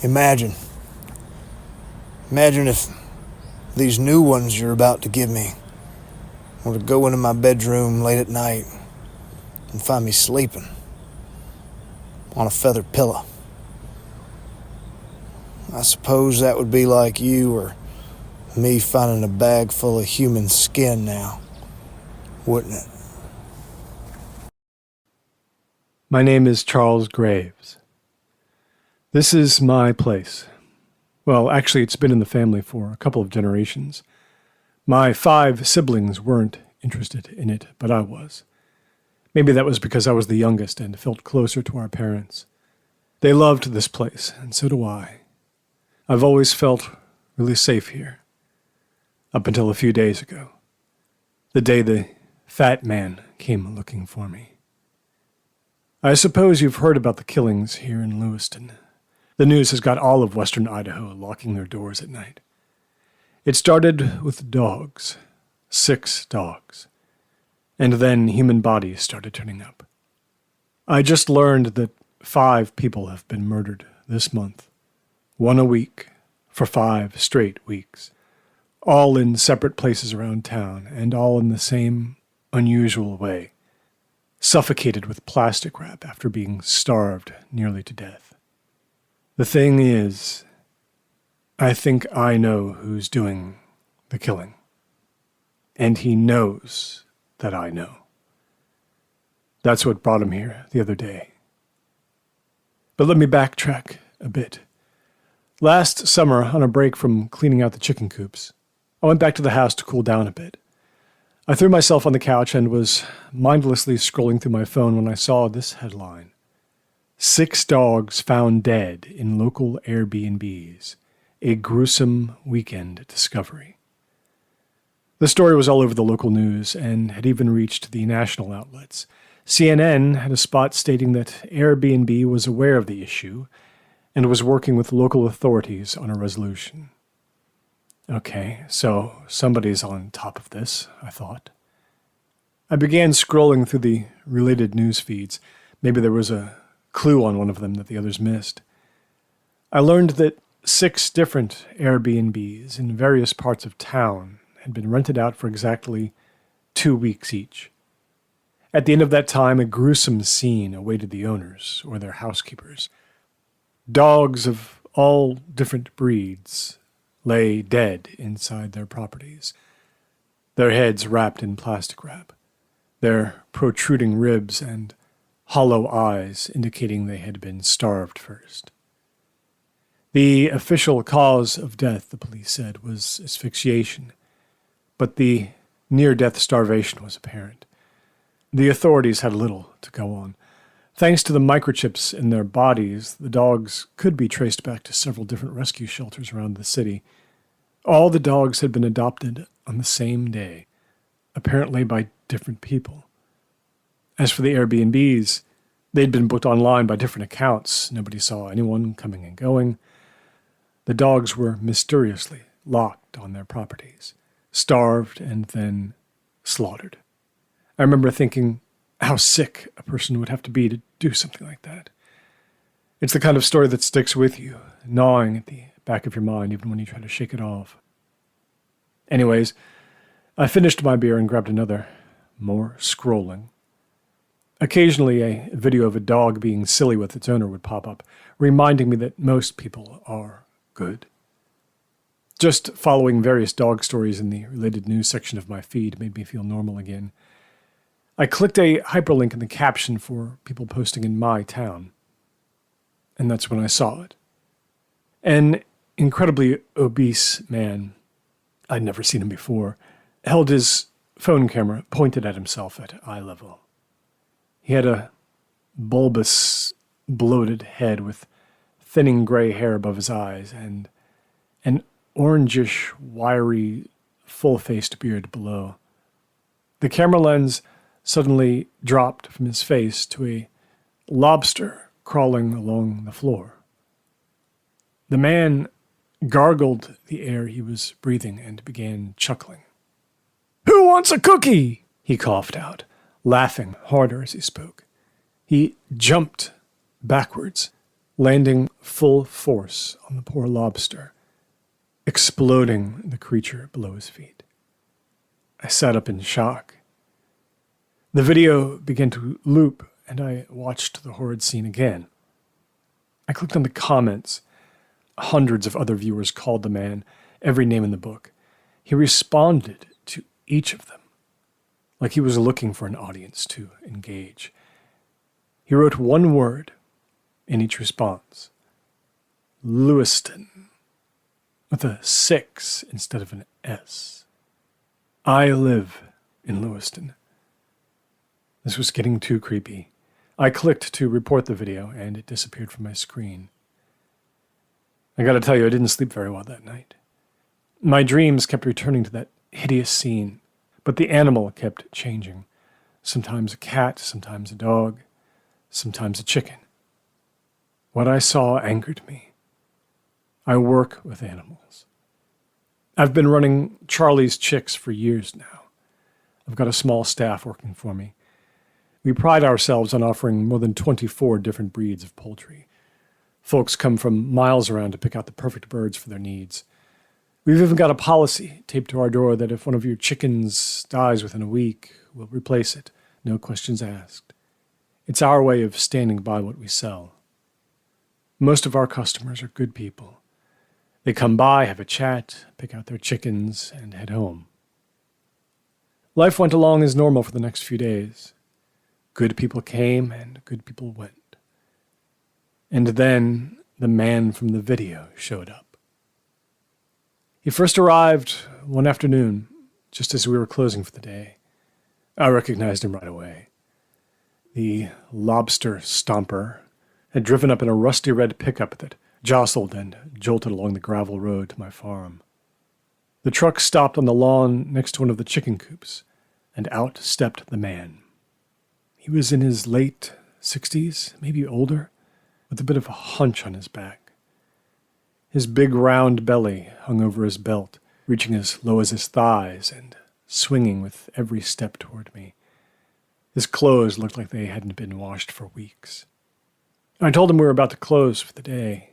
Imagine. Imagine if these new ones you're about to give me were to go into my bedroom late at night and find me sleeping on a feather pillow. I suppose that would be like you or me finding a bag full of human skin now, wouldn't it? My name is Charles Graves. This is my place. Well, actually, it's been in the family for a couple of generations. My 5 siblings weren't interested in it, but I was. Maybe that was because I was the youngest and felt closer to our parents. They loved this place, and so do I. I've always felt really safe here. Up until a few days ago. The day the fat man came looking for me. I suppose you've heard about the killings here in Lewiston. The news has got all of western Idaho locking their doors at night. It started with dogs. 6 dogs. And then human bodies started turning up. I just learned that 5 people have been murdered this month. 1 a week, for 5 straight weeks. All in separate places around town, and all in the same unusual way. Suffocated with plastic wrap after being starved nearly to death. The thing is, I think I know who's doing the killing. And he knows that I know. That's what brought him here the other day. But let me backtrack a bit. Last summer, on a break from cleaning out the chicken coops, I went back to the house to cool down a bit. I threw myself on the couch and was mindlessly scrolling through my phone when I saw this headline. 6 dogs found dead in local Airbnbs. A gruesome weekend discovery. The story was all over the local news and had even reached the national outlets. CNN had a spot stating that Airbnb was aware of the issue and was working with local authorities on a resolution. Okay, so somebody's on top of this, I thought. I began scrolling through the related news feeds. Maybe there was a clue on one of them that the others missed. I learned that 6 different Airbnbs in various parts of town had been rented out for exactly 2 weeks each. At the end of that time, a gruesome scene awaited the owners or their housekeepers. Dogs of all different breeds lay dead inside their properties, their heads wrapped in plastic wrap, their protruding ribs and hollow eyes indicating they had been starved first. The official cause of death, the police said, was asphyxiation, but the near-death starvation was apparent. The authorities had little to go on. Thanks to the microchips in their bodies, the dogs could be traced back to several different rescue shelters around the city. All the dogs had been adopted on the same day, apparently by different people. As for the Airbnbs, they'd been booked online by different accounts. Nobody saw anyone coming and going. The dogs were mysteriously locked on their properties, starved and then slaughtered. I remember thinking how sick a person would have to be to do something like that. It's the kind of story that sticks with you, gnawing at the back of your mind even when you try to shake it off. Anyways, I finished my beer and grabbed another. More scrolling. Occasionally, a video of a dog being silly with its owner would pop up, reminding me that most people are good. Just following various dog stories in the related news section of my feed made me feel normal again. I clicked a hyperlink in the caption for people posting in my town, and that's when I saw it. An incredibly obese man, I'd never seen him before, held his phone camera pointed at himself at eye level. He had a bulbous, bloated head with thinning gray hair above his eyes and an orangish, wiry, full-faced beard below. The camera lens suddenly dropped from his face to a lobster crawling along the floor. The man gargled the air he was breathing and began chuckling. "Who wants a cookie?" he coughed out, laughing harder as he spoke. He jumped backwards, landing full force on the poor lobster, exploding the creature below his feet. I sat up in shock. The video began to loop, and I watched the horrid scene again. I clicked on the comments. Hundreds of other viewers called the man every name in the book. He responded to each of them, like he was looking for an audience to engage. He wrote one word in each response: Lewiston, with a 6 instead of an S. I live in Lewiston. This was getting too creepy. I clicked to report the video, and it disappeared from my screen. I gotta tell you, I didn't sleep very well that night. My dreams kept returning to that hideous scene, but the animal kept changing. Sometimes a cat, sometimes a dog, sometimes a chicken. What I saw angered me. I work with animals. I've been running Charlie's Chicks for years now. I've got a small staff working for me. We pride ourselves on offering more than 24 different breeds of poultry. Folks come from miles around to pick out the perfect birds for their needs. We've even got a policy taped to our door that if one of your chickens dies within a week, we'll replace it, no questions asked. It's our way of standing by what we sell. Most of our customers are good people. They come by, have a chat, pick out their chickens, and head home. Life went along as normal for the next few days. Good people came and good people went. And then the man from the video showed up. He first arrived one afternoon, just as we were closing for the day. I recognized him right away. The lobster stomper had driven up in a rusty red pickup that jostled and jolted along the gravel road to my farm. The truck stopped on the lawn next to one of the chicken coops, and out stepped the man. He was in his late 60s, maybe older, with a bit of a hunch on his back. His big round belly hung over his belt, reaching as low as his thighs and swinging with every step toward me. His clothes looked like they hadn't been washed for weeks. I told him we were about to close for the day.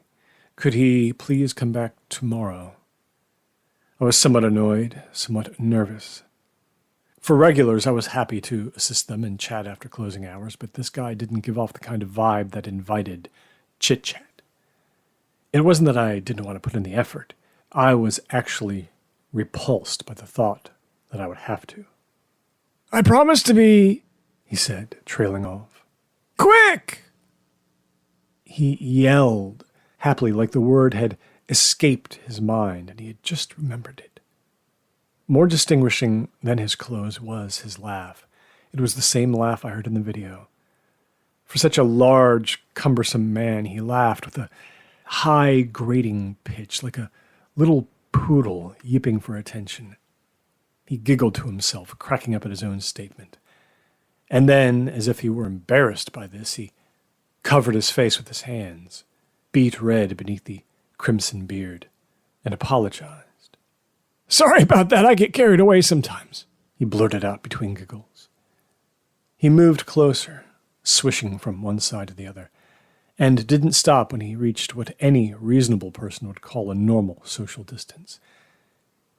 Could he please come back tomorrow? I was somewhat annoyed, somewhat nervous. For regulars, I was happy to assist them and chat after closing hours, but this guy didn't give off the kind of vibe that invited chit-chat. It wasn't that I didn't want to put in the effort. I was actually repulsed by the thought that I would have to. "I promise to be," he said, trailing off. "Quick!" He yelled, happily, like the word had escaped his mind and he had just remembered it. More distinguishing than his clothes was his laugh. It was the same laugh I heard in the video. For such a large, cumbersome man, he laughed with a high, grating pitch, like a little poodle yipping for attention. He giggled to himself, cracking up at his own statement. And then, as if he were embarrassed by this, he covered his face with his hands, beet red beneath the crimson beard, and apologized. "Sorry about that, I get carried away sometimes," he blurted out between giggles. He moved closer, swishing from one side to the other, and didn't stop when he reached what any reasonable person would call a normal social distance.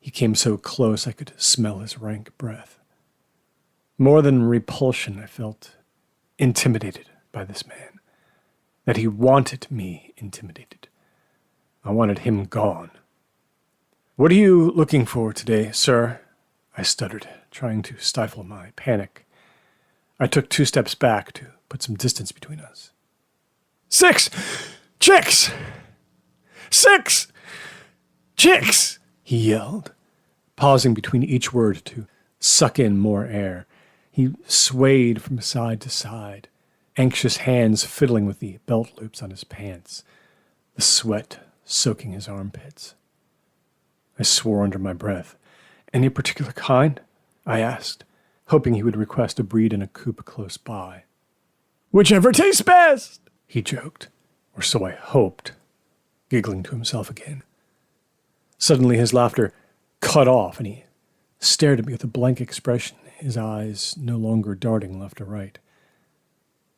He came so close I could smell his rank breath. More than repulsion, I felt intimidated by this man, that he wanted me intimidated. I wanted him gone. "What are you looking for today, sir?" I stuttered, trying to stifle my panic. I took 2 steps back to put some distance between us. 6 chicks! 6 chicks! He yelled, pausing between each word to suck in more air. He swayed from side to side, anxious hands fiddling with the belt loops on his pants, the sweat soaking his armpits. I swore under my breath. "Any particular kind?" I asked, hoping he would request a breed in a coop close by. "Whichever tastes best," he joked, or so I hoped, giggling to himself again. Suddenly his laughter cut off, and he stared at me with a blank expression, his eyes no longer darting left or right.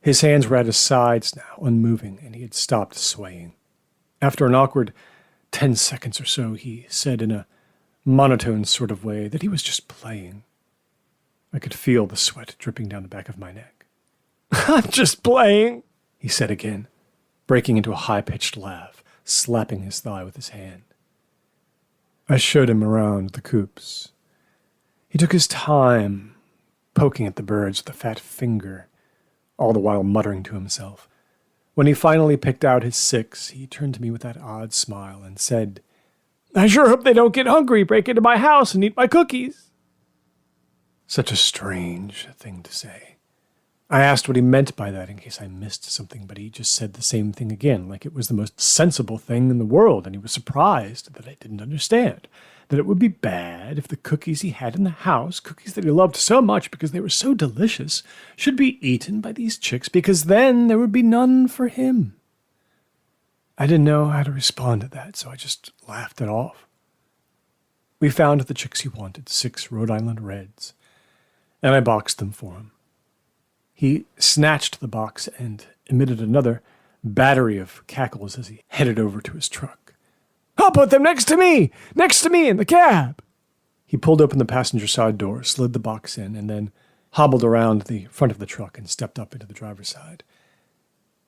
His hands were at his sides now, unmoving, and he had stopped swaying. After an awkward 10 seconds or so, he said in a monotone sort of way that he was just playing. I could feel the sweat dripping down the back of my neck. "I'm just playing," he said again, breaking into a high-pitched laugh, slapping his thigh with his hand. I showed him around the coops. He took his time, poking at the birds with a fat finger, all the while muttering to himself. When he finally picked out his 6, he turned to me with that odd smile and said, "I sure hope they don't get hungry, break into my house, and eat my cookies." Such a strange thing to say. I asked what he meant by that in case I missed something, but he just said the same thing again, like it was the most sensible thing in the world, and he was surprised that I didn't understand, that it would be bad if the cookies he had in the house, cookies that he loved so much because they were so delicious, should be eaten by these chicks, because then there would be none for him. I didn't know how to respond to that, so I just laughed it off. We found the chicks he wanted, 6 Rhode Island Reds, and I boxed them for him. He snatched the box and emitted another battery of cackles as he headed over to his truck. "I'll put them next to me in the cab." He pulled open the passenger side door, slid the box in, and then hobbled around the front of the truck and stepped up into the driver's side.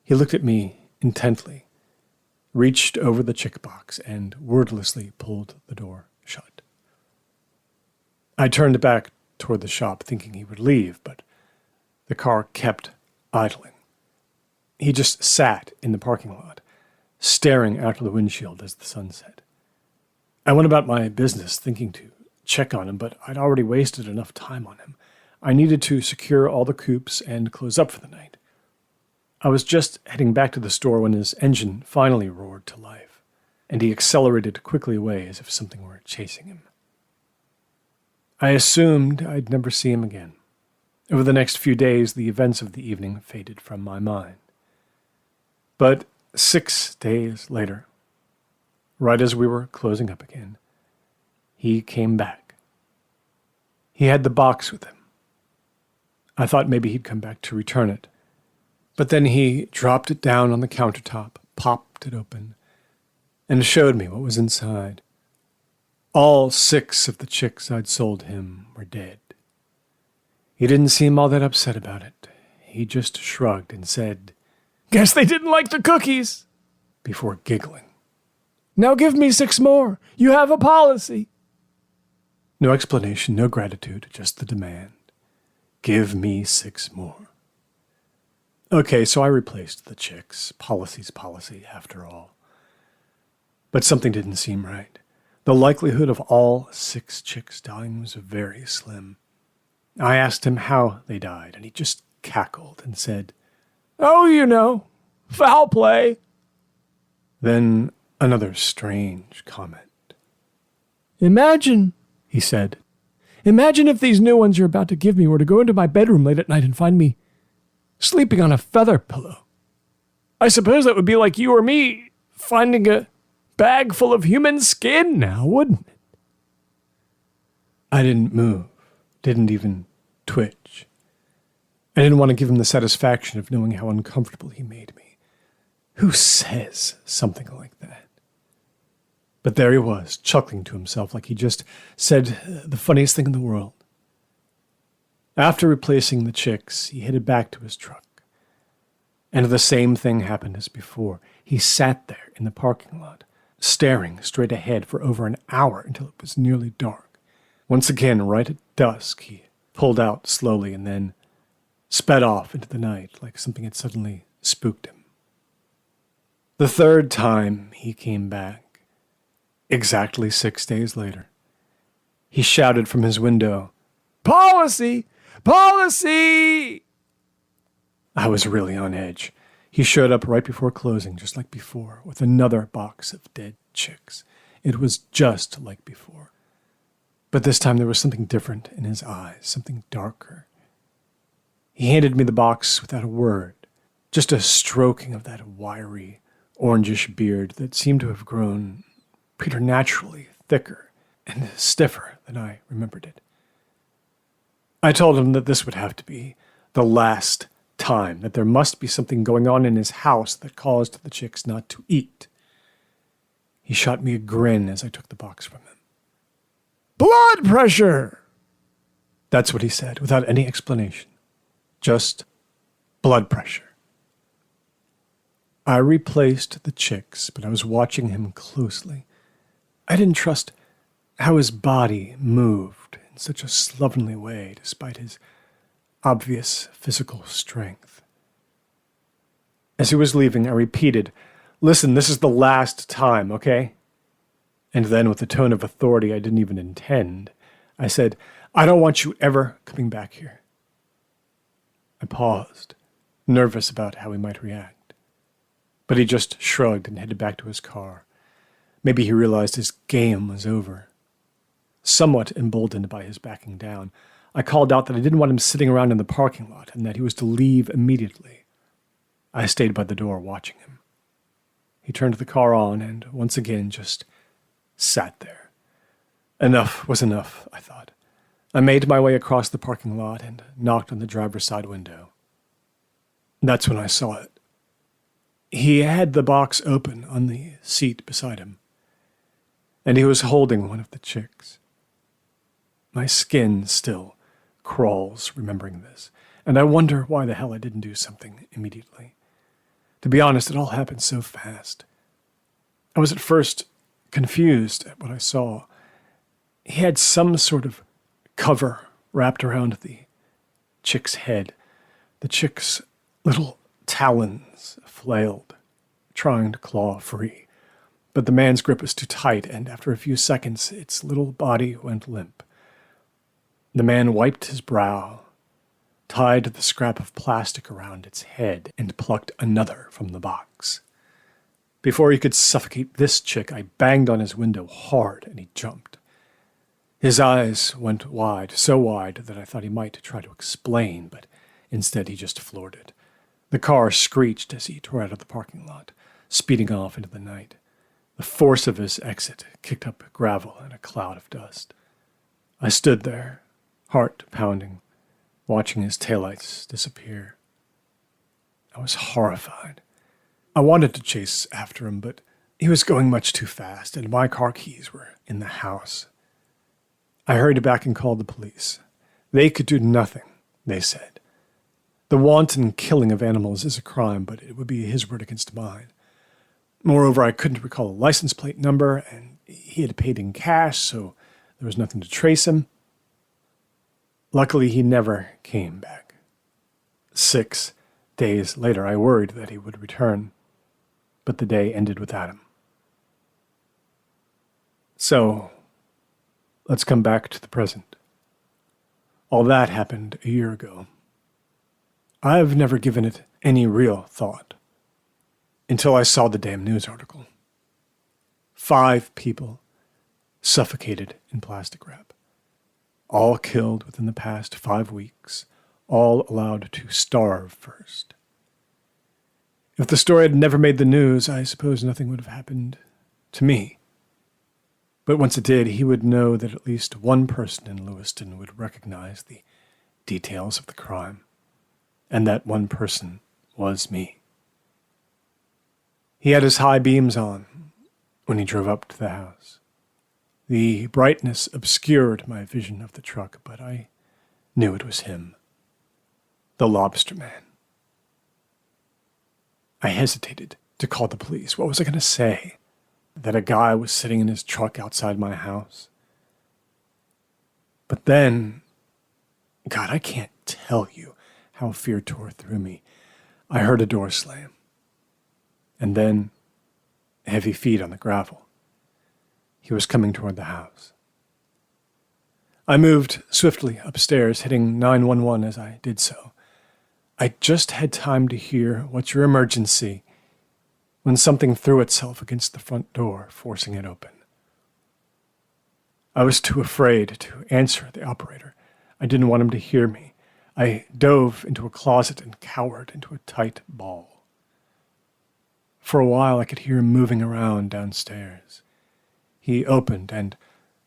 He looked at me intently, reached over the chick box, and wordlessly pulled the door shut. I turned back toward the shop, thinking he would leave, but the car kept idling. He just sat in the parking lot, staring out of the windshield as the sun set. I went about my business, thinking to check on him, but I'd already wasted enough time on him. I needed to secure all the coops and close up for the night. I was just heading back to the store when his engine finally roared to life, and he accelerated quickly away as if something were chasing him. I assumed I'd never see him again. Over the next few days, the events of the evening faded from my mind. But 6 days later, right as we were closing up again, he came back. He had the box with him. I thought maybe he'd come back to return it, but then he dropped it down on the countertop, popped it open, and showed me what was inside. All 6 of the chicks I'd sold him were dead. He didn't seem all that upset about it. He just shrugged and said, "Guess they didn't like the cookies," before giggling. "Now give me 6 more. You have a policy." No explanation, no gratitude, just the demand. Give me 6 more. Okay, so I replaced the chicks. Policy's policy, after all. But something didn't seem right. The likelihood of all 6 chicks dying was very slim. I asked him how they died, and he just cackled and said, "Oh, you know, foul play." Then another strange comment. "Imagine," he said, "imagine if these new ones you're about to give me were to go into my bedroom late at night and find me sleeping on a feather pillow. I suppose that would be like you or me finding a bag full of human skin now, wouldn't it?" I didn't move, didn't even twitch. I didn't want to give him the satisfaction of knowing how uncomfortable he made me. Who says something like that? But there he was, chuckling to himself like he just said the funniest thing in the world. After replacing the chicks, he headed back to his truck. And the same thing happened as before. He sat there in the parking lot, staring straight ahead for over an hour until it was nearly dark. Once again, right at dusk, he pulled out slowly and then sped off into the night like something had suddenly spooked him. The third time he came back, exactly 6 days later, he shouted from his window, "Policy! Policy!" I was really on edge. He showed up right before closing, just like before, with another box of dead chicks. It was just like before. But this time there was something different in his eyes, something darker. He handed me the box without a word, just a stroking of that wiry, orangish beard that seemed to have grown preternaturally thicker and stiffer than I remembered it. I told him that this would have to be the last time that there must be something going on in his house that caused the chicks not to eat. He shot me a grin as I took the box from him. "Blood pressure!" That's what he said, without any explanation. Just blood pressure. I replaced the chicks, but I was watching him closely. I didn't trust how his body moved in such a slovenly way, despite his obvious physical strength. As he was leaving, I repeated, "Listen, this is the last time, okay?" And then, with a tone of authority I didn't even intend, I said, "I don't want you ever coming back here." I paused, nervous about how he might react. But he just shrugged and headed back to his car. Maybe he realized his game was over. Somewhat emboldened by his backing down, I called out that I didn't want him sitting around in the parking lot and that he was to leave immediately. I stayed by the door watching him. He turned the car on and once again just sat there. Enough was enough, I thought. I made my way across the parking lot and knocked on the driver's side window. That's when I saw it. He had the box open on the seat beside him, and he was holding one of the chicks. My skin still crawls remembering this, and I wonder why the hell I didn't do something immediately. To be honest, it all happened so fast. I was at first confused at what I saw. He had some sort of cover wrapped around the chick's head. The chick's little talons flailed, trying to claw free. But the man's grip was too tight, and after a few seconds, its little body went limp. The man wiped his brow, tied the scrap of plastic around its head, and plucked another from the box. Before he could suffocate this chick, I banged on his window hard, and he jumped. His eyes went wide, so wide that I thought he might try to explain, but instead he just floored it. The car screeched as he tore out of the parking lot, speeding off into the night. The force of his exit kicked up gravel and a cloud of dust. I stood there, heart pounding, watching his taillights disappear. I was horrified. I wanted to chase after him, but he was going much too fast, and my car keys were in the house. I hurried back and called the police. They could do nothing, they said. The wanton killing of animals is a crime, but it would be his word against mine. Moreover, I couldn't recall a license plate number, and he had paid in cash, so there was nothing to trace him. Luckily, he never came back. 6 days later, I worried that he would return, but the day ended without him. So, let's come back to the present. All that happened a year ago. I've never given it any real thought until I saw the damn news article. 5 people suffocated in plastic wrap. All killed within the past 5 weeks, all allowed to starve first. If the story had never made the news, I suppose nothing would have happened to me. But once it did, he would know that at least one person in Lewiston would recognize the details of the crime. And that one person was me. He had his high beams on when he drove up to the house. The brightness obscured my vision of the truck, but I knew it was him, the lobster man. I hesitated to call the police. What was I going to say? That a guy was sitting in his truck outside my house? But then, God, I can't tell you how fear tore through me. I heard a door slam, and then heavy feet on the gravel. He was coming toward the house. I moved swiftly upstairs, hitting 911 as I did so. I just had time to hear, "What's your emergency?" when something threw itself against the front door, forcing it open. I was too afraid to answer the operator. I didn't want him to hear me. I dove into a closet and cowered into a tight ball. For a while, I could hear him moving around downstairs. He opened and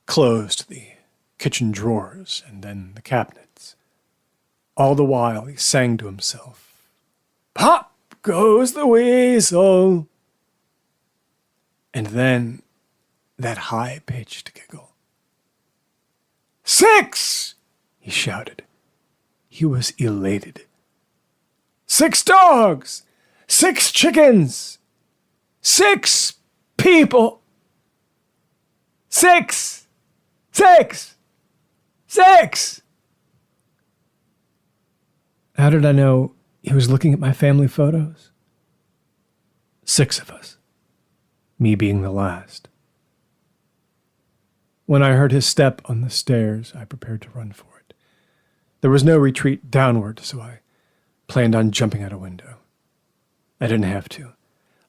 closed the kitchen drawers and then the cabinets. All the while, he sang to himself, Hop goes the weasel. And then that high-pitched giggle. 6! He shouted. He was elated. 6 dogs! 6 chickens! 6 people! 6! 6! 6! How did I know he was looking at my family photos? 6 of us. Me being the last. When I heard his step on the stairs, I prepared to run for it. There was no retreat downward, so I planned on jumping out a window. I didn't have to.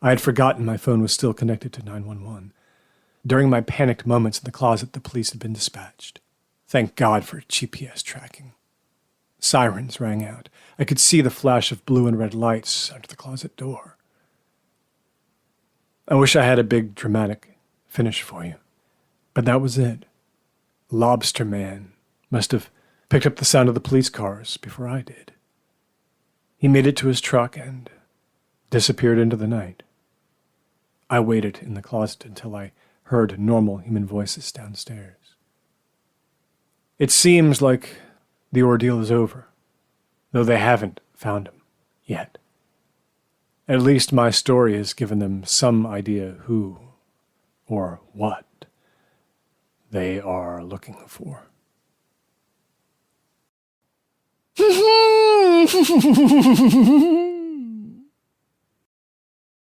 I had forgotten my phone was still connected to 911. During my panicked moments in the closet, the police had been dispatched. Thank God for GPS tracking. Sirens rang out. I could see the flash of blue and red lights under the closet door. I wish I had a big dramatic finish for you, but that was it. Lobster Man must have picked up the sound of the police cars before I did. He made it to his truck and disappeared into the night. I waited in the closet until I heard normal human voices downstairs. It seems like the ordeal is over, though they haven't found him yet. At least my story has given them some idea who or what they are looking for.